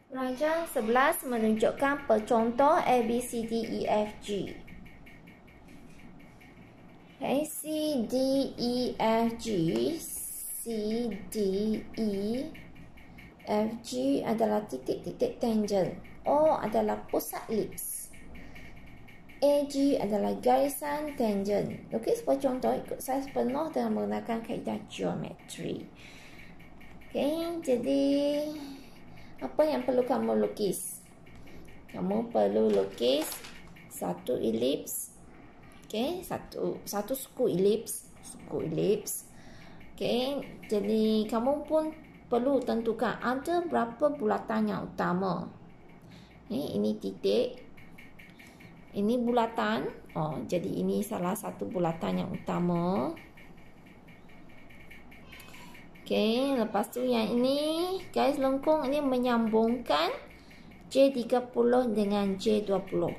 Rajah 11 menunjukkan pencontoh A, B, C, D, E, F, G. Okay, C, D, E, F, G. C, D, E, F, G adalah titik-titik tangent. O adalah pusat elips. A, G adalah garisan tangent. Lukis pencontoh ikut saiz penuh dengan menggunakan kaedah geometri. Okay, jadi apa yang perlu kamu lukis? Kamu perlu lukis satu elips. Okay, satu suku elips. Okay, jadi kamu pun perlu tentukan ada berapa bulatan yang utama. Okay, ini titik. Ini bulatan. Oh, jadi ini salah satu bulatan yang utama. Okay, lepas tu yang ini garis lengkung ini menyambungkan J30 dengan J20.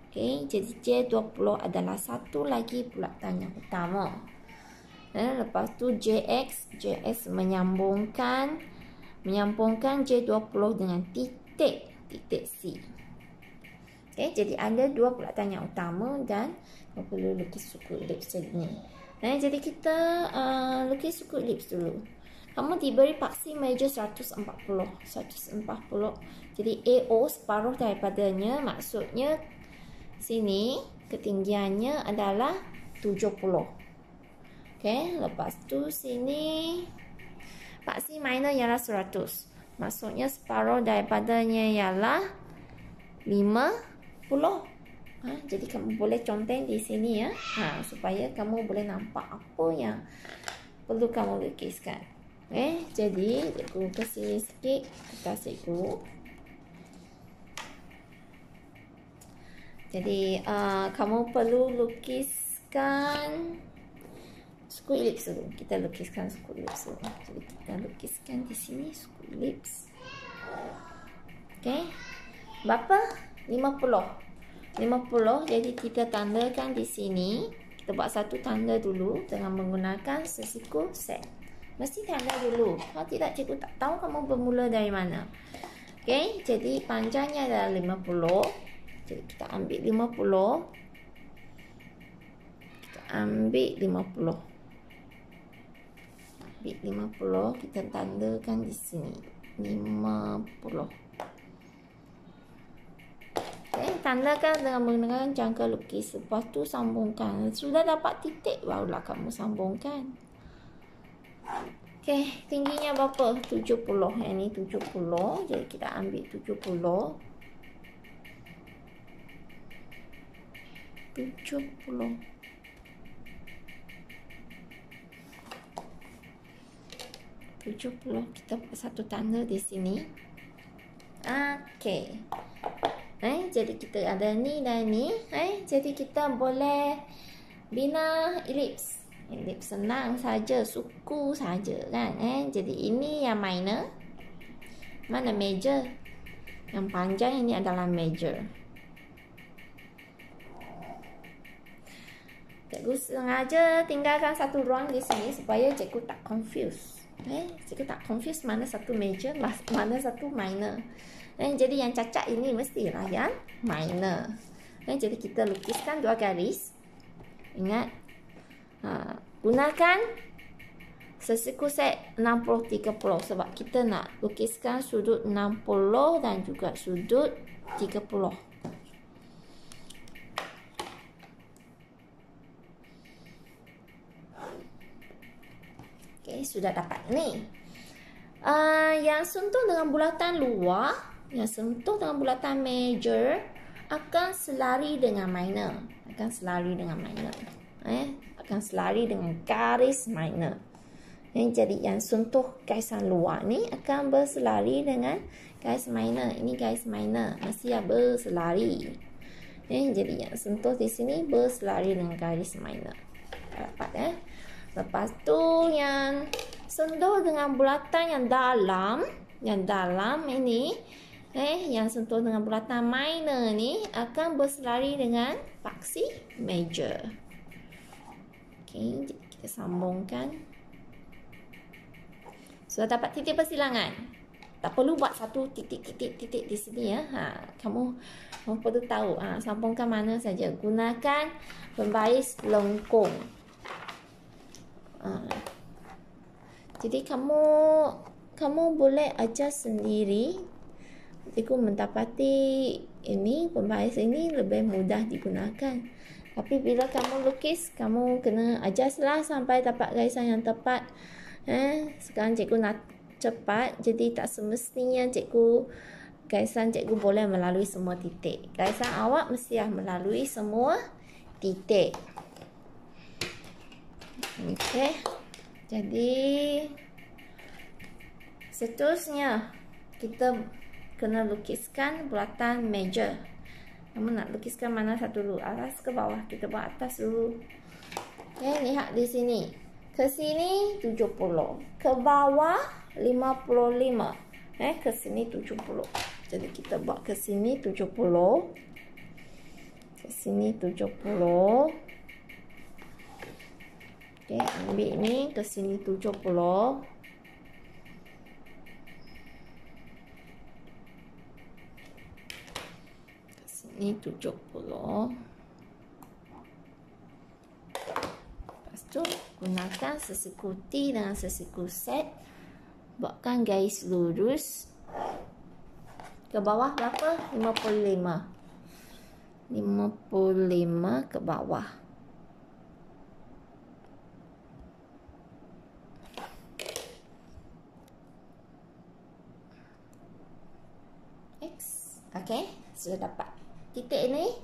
Okay, jadi J20 adalah satu lagi bulatan yang utama. Lepas tu JX menyambungkan J20 dengan titik C. Okay, jadi ada dua bulatan yang utama dan kita perlu lukis suku elips ini. Jadi kita lukis suku elips dulu. Kamu diberi paksi meja 140. Jadi AO separuh daripadanya, maksudnya sini ketinggiannya adalah 70. Okay, lepas tu sini paksi minor ialah 100. Maksudnya separuh daripadanya ialah 50. Jadi kamu boleh conteng di sini ya. Supaya kamu boleh nampak apa yang perlu kamu lukiskan. Jadi cikgu ke sini sikit kertas cikgu. Jadi kamu perlu lukiskan suku elips dulu. Kita lukiskan suku elips dulu. Jadi kita lukiskan di sini suku elips. Okay. Berapa? 50. Jadi kita tandakan di sini. Kita buat satu tanda dulu dengan menggunakan sesiku set. Mesti tanda dulu. Kalau tidak, cikgu tak tahu kamu bermula dari mana. Okay, jadi panjangnya adalah 50. Jadi kita ambil 50. Ambil 50. Kita tandakan di sini. 50. Okay, tandakan dengan menggunakan jangka lukis. Lepas tu sambungkan. Sudah dapat titik, barulah kamu sambungkan. Okay, tingginya berapa? 70. Yang ni 70. Jadi kita ambil 70. 70. Kita buat satu tanda di sini. Okay. Jadi kita ada ni dan ni. Jadi kita boleh bina elips. Elips senang saja, suku saja kan. Jadi ini yang minor. Mana major? Yang panjang ini adalah major. Cikgu sengaja tinggalkan satu ruang di sini supaya cikgu tak confuse. Cikgu tak confuse mana satu major, mana satu minor. Jadi yang cacat ini mestilah yang minor. Jadi kita lukiskan dua garis. Ingat, gunakan sesiku set 60-30 sebab kita nak lukiskan sudut 60 dan juga sudut 30. Okay, sudah dapat ni. Yang sentuh dengan bulatan luar, yang sentuh dengan bulatan major akan selari dengan minor. Akan selari dengan garis minor. Jadi yang sentuh garisan luar ni akan berselari dengan garis minor. Ini garis minor, mesti berselari. Jadi yang sentuh di sini berselari dengan garis minor. Dapat Lepas tu yang sentuh dengan bulatan yang dalam ini, yang sentuh dengan bulatan minor ni akan berselari dengan paksi major. Okay, kita sambungkan. Sudah dapat titik persilangan. Tak perlu buat satu titik-titik di sini ya. Kamu perlu tahu. Sambungkan mana saja. Gunakan pembaris lengkung. Jadi kamu boleh ajar sendiri. Cikgu mendapati ini pembaris ini lebih mudah digunakan. Tapi bila kamu lukis, kamu kena ajarlah sampai dapat garisan yang tepat. Sekarang cikgu nak cepat, jadi tak semestinya garisan cikgu boleh melalui semua titik. Garisan awak mesti melalui semua titik. Okey. Jadi seterusnya kita kena lukiskan bulatan meja. Kamu nak lukiskan mana satu dulu? Atas ke bawah? Kita buat atas dulu. Okey, lihat di sini. Ke sini 70. Ke bawah 55. Ke sini 70. Jadi kita buat ke sini 70. Ke sini 70. Okey, ambil ni ke sini 70. Ke sini 70. Gunakan sesiku T dengan sesiku Z. Buatkan garis lurus. Ke bawah berapa? 55. 55 ke bawah. X. Okey, sudah dapat. Titik ini.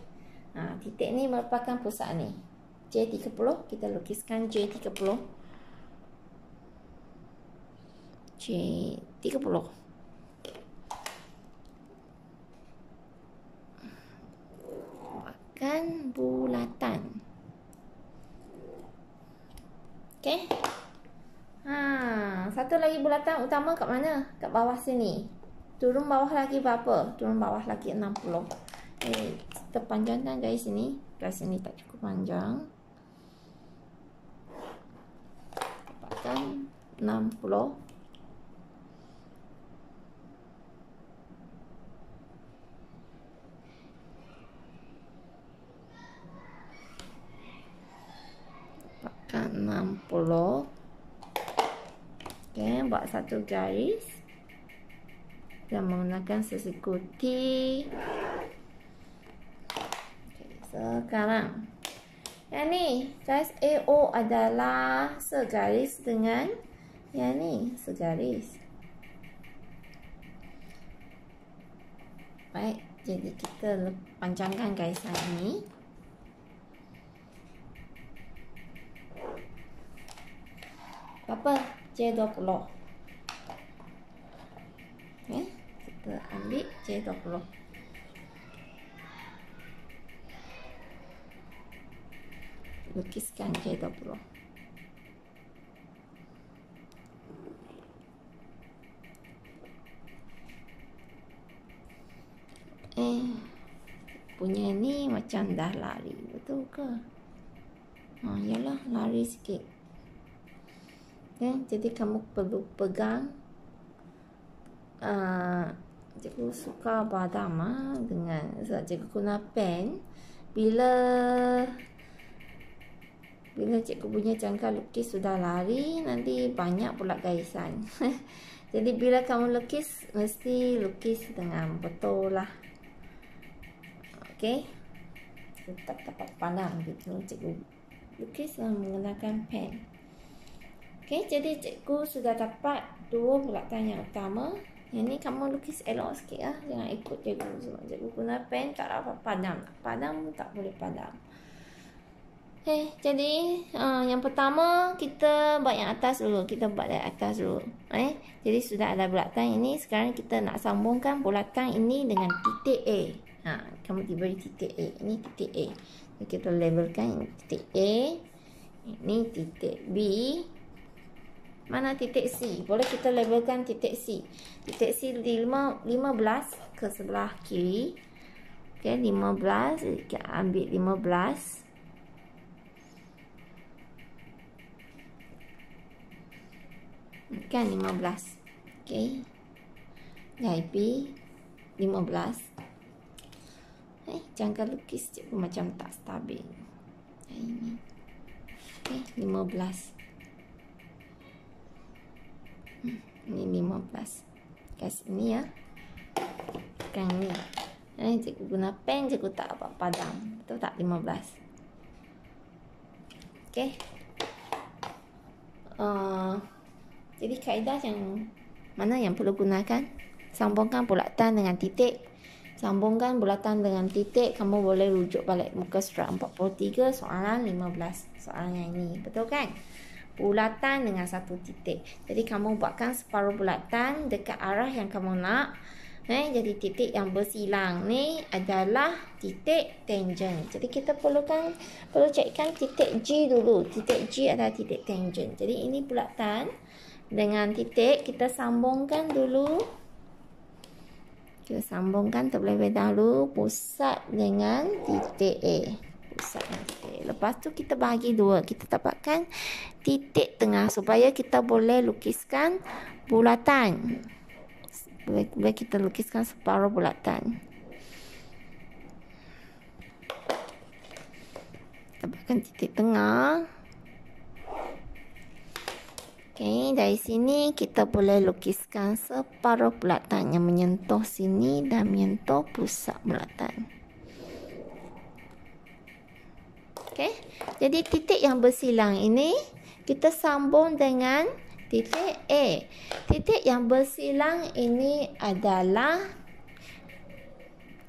Titik ini merupakan pusat ni. J30, kita lukiskan J30. J30. Buatkan bulatan. Okey. Satu lagi bulatan utama kat mana? Kat bawah sini. Turun bawah lagi berapa? Turun bawah lagi 60. Kita panjangkan garis sini. Garis sini tak cukup panjang. 60. Dapatkan 60. Okey, buat satu garis dan menggunakan sesiku T. Okay, sekarang yang ni, garis AO adalah segaris dengan yang ni, segaris. Baik, jadi kita panjangkan garisan ini. Berapa? J20. Kita ambil J20. Lukiskan J20. Punya ni macam dah lari, betul ke? Yalah, lari sikit. Jadi kamu perlu pegang. Cikgu suka badam dengan sebab cikgu guna pen. Bila cikgu punya jangka lukis sudah lari, nanti banyak pula garisan. Jadi bila kamu lukis, mesti lukis dengan betul lah. Okey, tak dapat pandang gitu. Cikgu lukis menggunakan pen. Okey, jadi cikgu sudah dapat dua bulatan yang utama. Yang ni kamu lukis elok sikit lah. Jangan ikut cikgu. Sebab cikgu guna pen tak dapat padam. Padam tak boleh padam. Okay, jadi yang pertama kita buat yang atas dulu. Kita buat dari atas dulu. Jadi sudah ada bulatan ini. Sekarang kita nak sambungkan bulatan ini dengan titik A. Kamu diberi titik A. Ini titik A. Jadi kita labelkan titik A. Ini titik B. Mana titik C? Boleh kita labelkan titik C. Titik C 15 ke sebelah kiri. Okay, 15. Kita ambil 15. Kan 15. Okay. Dari B 15. Jangka lukis cikgu macam tak stabil. Ini. 15. Ini 15. Kat sini ya. Kan ni. Cikgu guna pen, cikgu tak apa padam. Betul tak 15? Okey. Jadi kaedah yang mana yang perlu gunakan? Sambungkan bulatan dengan titik. Sambungkan bulatan dengan titik. Kamu boleh rujuk balik muka surat 43 soalan 15. Soalan yang ini. Betul kan? Bulatan dengan satu titik. Jadi kamu buatkan separuh bulatan dekat arah yang kamu nak. Jadi titik yang bersilang ni adalah titik tangent. Jadi kita perlu cekkan titik G dulu. Titik G adalah titik tangent. Jadi ini bulatan dengan titik. Kita sambungkan dulu. Kita sambungkan terlebih dahulu pusat dengan titik A. Pusat dengan titik A. Lepas tu kita bahagi dua. Kita dapatkan titik tengah supaya kita boleh lukiskan bulatan. Boleh kita lukiskan separuh bulatan. Dapatkan titik tengah. Okey, dari sini kita boleh lukiskan separuh bulatan yang menyentuh sini dan menyentuh pusat bulatan. Okey, jadi titik yang bersilang ini kita sambung dengan titik A. Titik yang bersilang ini adalah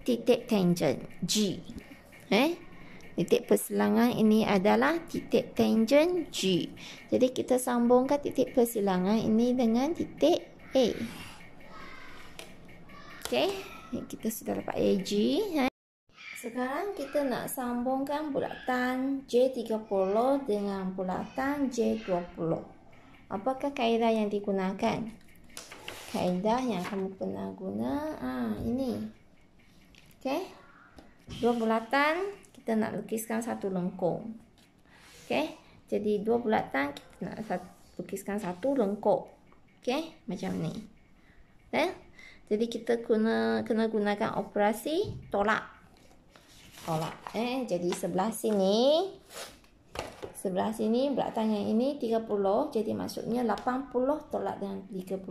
titik tangent G. Titik persilangan ini adalah titik tangent G. Jadi kita sambungkan titik persilangan ini dengan titik A. Okey, kita sudah dapat AG. Sekarang kita nak sambungkan bulatan J30 dengan bulatan J20. Apakah kaedah yang digunakan? Kaedah yang kamu pernah guna ini. Okey. Dua bulatan kita nak lukiskan satu lengkung. Okey. Jadi dua bulatan kita nak lukiskan satu lengkung. Okey, macam ni. Jadi kita kena gunakan operasi tolak. Jadi sebelah sini bulatan yang ini 30. Jadi maksudnya 80 tolak dengan 30.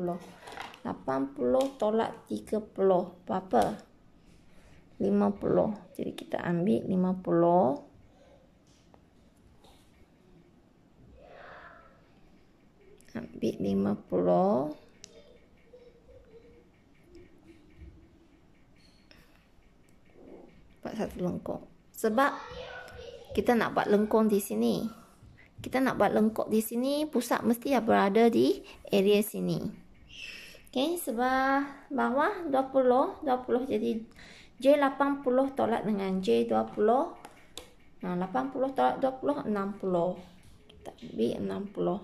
80 tolak 30 berapa? 50. Jadi kita ambil 50. Ambil 50. Buat satu lengkung. Sebab kita nak buat lengkung di sini. Kita nak buat lengkung di sini, pusat mesti berada di area sini. Okey, sebelah bawah 20. Jadi J80 tolak dengan J20. 80 tolak 20, 60. Kita ambil 60.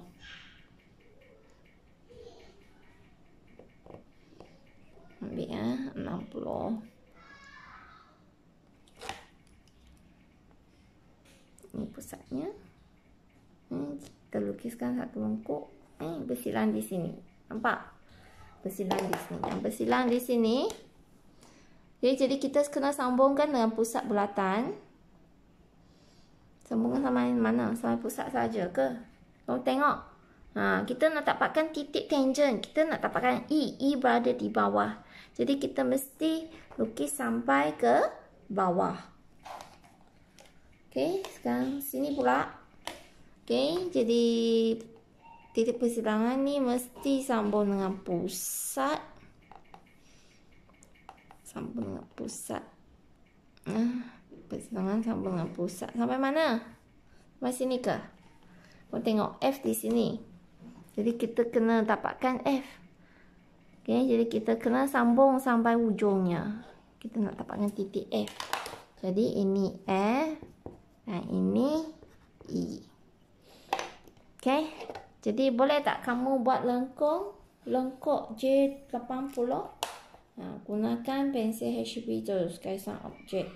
Ambil 60. Ini pusatnya. Kita lukiskan satu lengkung. Bersilang di sini. Nampak? Bersilang di sini. Yang bersilang di sini. Jadi kita kena sambungkan dengan pusat bulatan. Sambungkan sama mana? Sama pusat saja ke? Kamu tengok. Kita nak dapatkan titik tangent. Kita nak dapatkan E. E berada di bawah. Jadi kita mesti lukis sampai ke bawah. Okey, sekarang sini pula. Okey, jadi titik persilangan ni mesti sambung dengan pusat. Sambung dengan pusat. Persilangan sambung dengan pusat. Sampai mana? Sampai sini ke? Kau tengok F di sini. Jadi kita kena dapatkan F. Okey, jadi kita kena sambung sampai ujungnya. Kita nak dapatkan titik F. Jadi ini F dan ini E. Okey. Jadi boleh tak kamu buat lengkung J80? Gunakan pensil HB terus gaisan objek.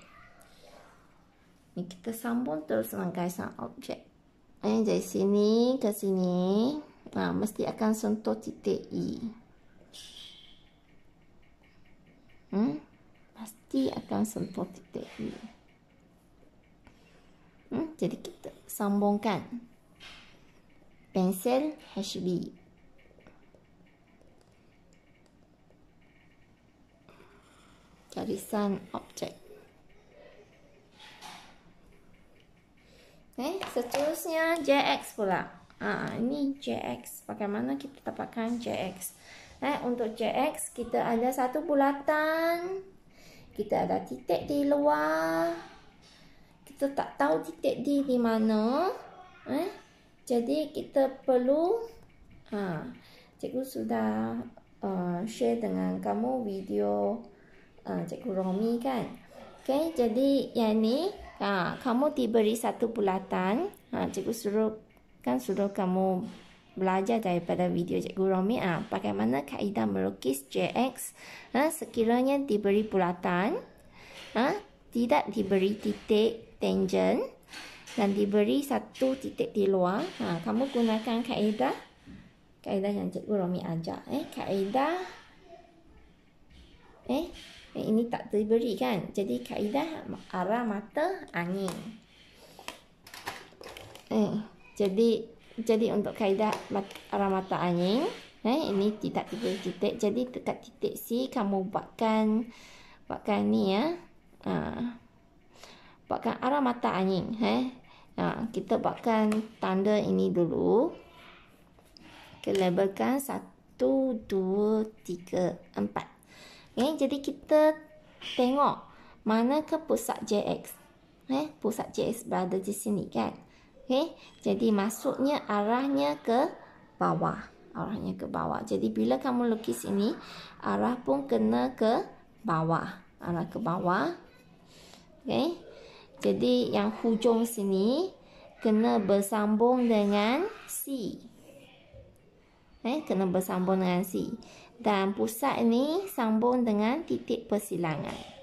Ni kita sambung terus dengan gaisan objek. Dari sini ke sini, mesti akan sentuh titik E. B akan sentuh titik E. Jadi kita sambungkan pensel HB. Garisan objek. Seterusnya JX pula. Ini JX. Bagaimana kita dapatkan JX? Untuk JX kita ada satu bulatan. Kita ada titik di luar. Kita tak tahu titik di mana. Jadi kita perlu cikgu sudah share dengan kamu video Cikgu Romi kan. Okey, jadi yang ni kamu diberi satu bulatan. Cikgu suruh kamu belajar daripada video Cikgu Romi bagaimana kaedah melukis JX sekiranya diberi bulatan, tidak diberi titik tangent dan diberi satu titik di luar. Kamu gunakan kaedah yang Cikgu Romi ajar. Kaedah ini tak diberi kan. Jadi kaedah arah mata angin. Jadi untuk kaedah arah mata angin, ini tidak diberi titik. Jadi dekat titik C kamu buatkan ni ya. Buatkan arah mata angin. Kita buatkan tanda ini dulu. Kita labelkan 1, 2, 3, 4. Jadi kita tengok manakah pusat JX. Pusat JX berada di sini kan. Jadi maksudnya arahnya ke bawah. Jadi bila kamu lukis ini, arah pun kena ke bawah. Arah ke bawah. Jadi yang hujung sini kena bersambung dengan C. Kena bersambung dengan C. Dan pusat ini sambung dengan titik persilangan.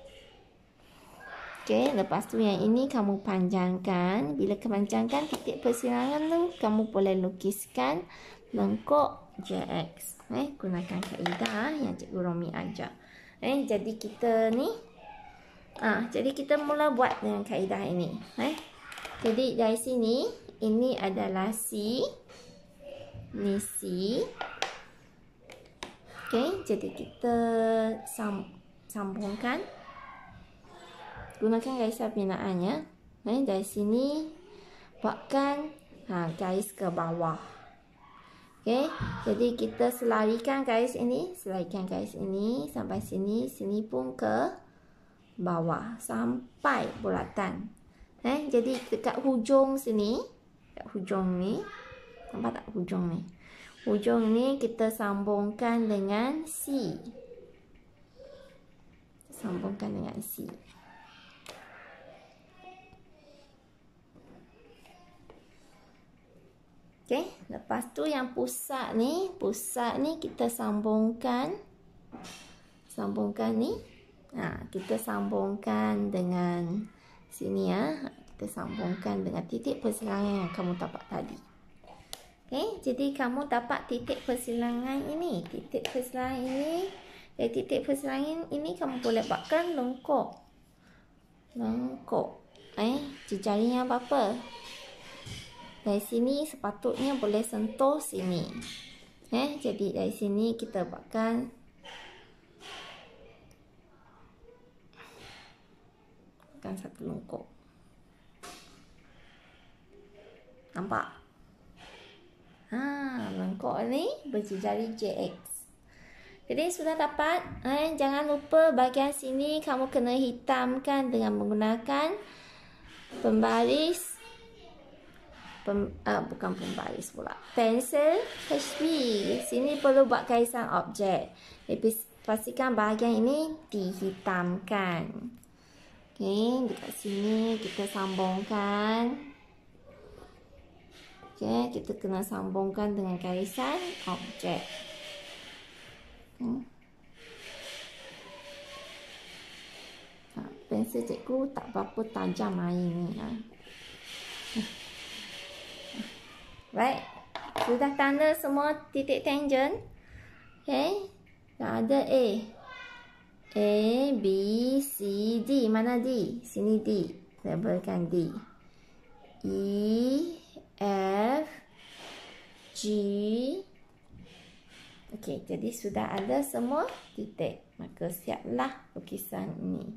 Lepas tu yang ini kamu panjangkan. Bila kepanjangkan titik persilangan tu, kamu boleh lukiskan lengkuk JX. Gunakan kaedah yang Cikgu Romi ajar. Jadi kita ni jadi kita mula buat dengan kaedah ini. Jadi dari sini, ini adalah C. Ni C. Jadi kita sambungkan. Gunakan garisan binaannya. Dari sini buatkan garis ke bawah. Jadi kita selarikan garis ini. Sampai sini. Sini pun ke bawah. Sampai bulatan. Jadi dekat hujung sini. Dekat hujung ni. Nampak tak hujung ni? Hujung ni kita sambungkan dengan C. Sambungkan dengan C. Lepas tu yang pusat ni kita sambungkan ni. Kita sambungkan dengan sini ya. Kita sambungkan dengan titik persilangan yang kamu dapat tadi. Jadi kamu dapat titik persilangan ini. Dari titik persilangan ini kamu boleh buatkan lengkuk. Jejarinya berapa? Dari sini sepatutnya boleh sentuh sini. Jadi dari sini kita buatkan satu lengkuk. Nampak? Lengkuk ni berjejari JX. Jadi sudah dapat. Jangan lupa bahagian sini kamu kena hitamkan dengan menggunakan pembaris. Bukan pembaris pula. Pensel HB. Sini perlu buat garisan objek. Pastikan bahagian ini dihitamkan. Dekat sini kita sambungkan. Kita kena sambungkan dengan garisan objek. Pensel cikgu tak berapa tajam hari ni. Baik. Sudah tanda semua titik tangent. Dah ada A. A, B, C, D. Mana D? Sini D. Labelkan D. E, F, G. Okey, jadi sudah ada semua titik. Maka siaplah lukisan ini.